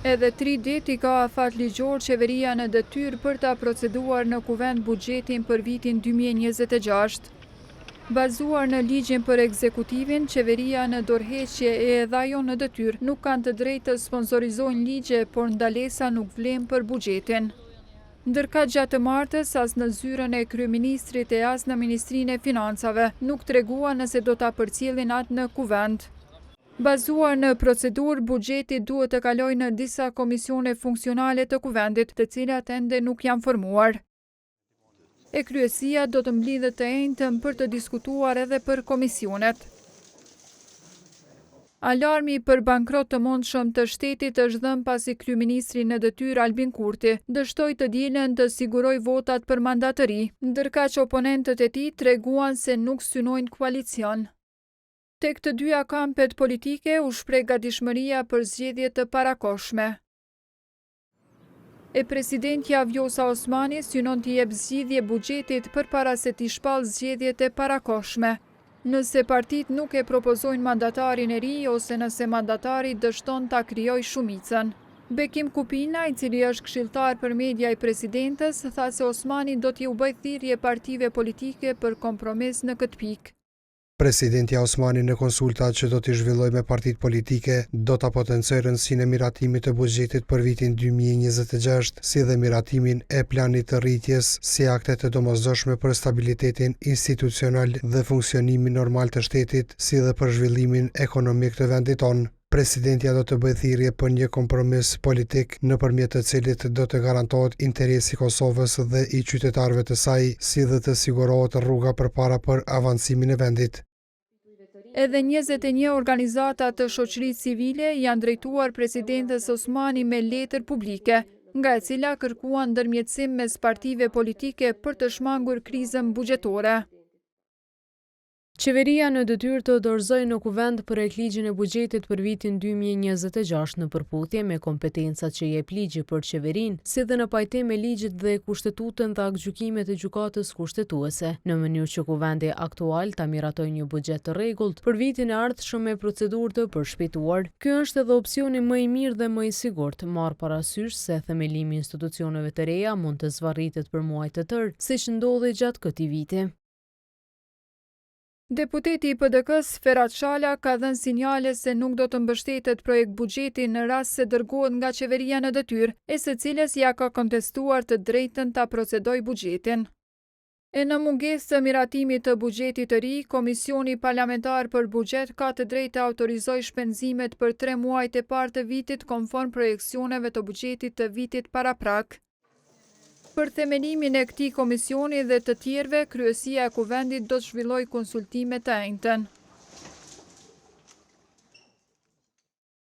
Edhe 3 ditë i ka afat ligjor qeveria në detyrë për ta proceduar në kuvend buxhetin për vitin 2026. Bazuar në ligjin për ekzekutivin, qeveria në dorëheqje e edhe ajo në detyrë nuk kanë të drejtë të sponsorizojnë ligje, por ndalesa nuk vlen për buxhetin. Ndërka gjatë martës, as në zyrën e kryeministrit e as në Ministrinë e Financave, nuk tregua nëse do ta përcjellin atë në kuvend. Bazuar në procedurë, buxheti duhet të kalojë në disa komisione funksionale të kuvendit, të cilat ende nuk janë formuar. E kryesia do të mblidhet të njëjtën për të diskutuar edhe për komisionet. Alarmi për bankrot të mundshëm të shtetit është dhënë pasi kryeministri në detyrë Albin Kurti dështoi të dielën të sigurojë votat për mandatëri, ndërka që oponentët e tij treguan se nuk synojnë koalicion. Tek të dyja kampet politike u shpreh gatishmëria për zgjedhje të parakohshme. E presidentja Vjosa Osmani synon t'i jep zgjidhje buxhetit përpara se t'i shpallë zgjedhjet e parakohshme. Nëse partitë nuk e propozojnë mandatarin e ri ose nëse mandatari dështon ta krijojë shumicën. Bekim Kupina, i cili është këshilltar për media i presidentës, tha se Osmani do t'i u bëjë thirrje partive politike për kompromis në këtë pikë. Presidentja Osmani në konsultat që do t'i zhvilloj me partitë politike do t'a potencojë rëndësinë e miratimit të buxhetit për vitin 2026, si dhe miratimin e planit të rritjes si akte të domosdoshme për stabilitetin institucional dhe funksionimin normal të shtetit, si dhe për zhvillimin ekonomik të vendit tonë. Presidentja do të bëjë thirrje për një kompromis politik nëpërmjet të cilit do të garantohet interesi i Kosovës dhe i qytetarëve të saj, si dhe të sigurohet rruga përpara për avancimin e vendit. Edhe 21 organizata të shoqërisë civile janë drejtuar presidentës Osmani me letër publike, nga e cila kërkuan ndërmjetësim mes partive politike për të shmangur krizën buxhetore. Qeveria në detyrë të dorëzojë në kuvend projekt ligjin e buxhetit për vitin 2026 në përputhje me kompetencat që jep ligji për qeverinë, si dhe në pajtim me ligjit dhe kushtetutën dhe aktgjykimet e gjykatës kushtetuese, në mënyrë që kuvendi aktual ta miratojë një buxhet të rregullt për vitin e ardhshëm me procedurë të përshpejtuar. Ky është edhe opsioni më i mirë dhe më i sigurt, marrë parasysh se themelimi i institucioneve të reja mund të zvarritet për muaj të tërë, siç ndodhi gjatë këtij viti. Deputeti i PDK-s Ferhat Shala ka dhënë sinjale se nuk do të mbështetet projekt buxheti në rast se dërgohet nga qeveria në detyrë, e së cilës ja ka kontestuar të drejtën ta procedojë buxhetin. E në mungesë të miratimit të buxhetit të ri, Komisioni Parlamentar për Buxhet ka të drejtë të autorizojë shpenzimet për 3 muajt e parë të vitit konform projeksioneve të buxhetit të vitit paraprak. Për themelimin e këtij komisioni dhe të tjerëve, kryesia e kuvendit do të zhvillojë konsultime të njëjtën.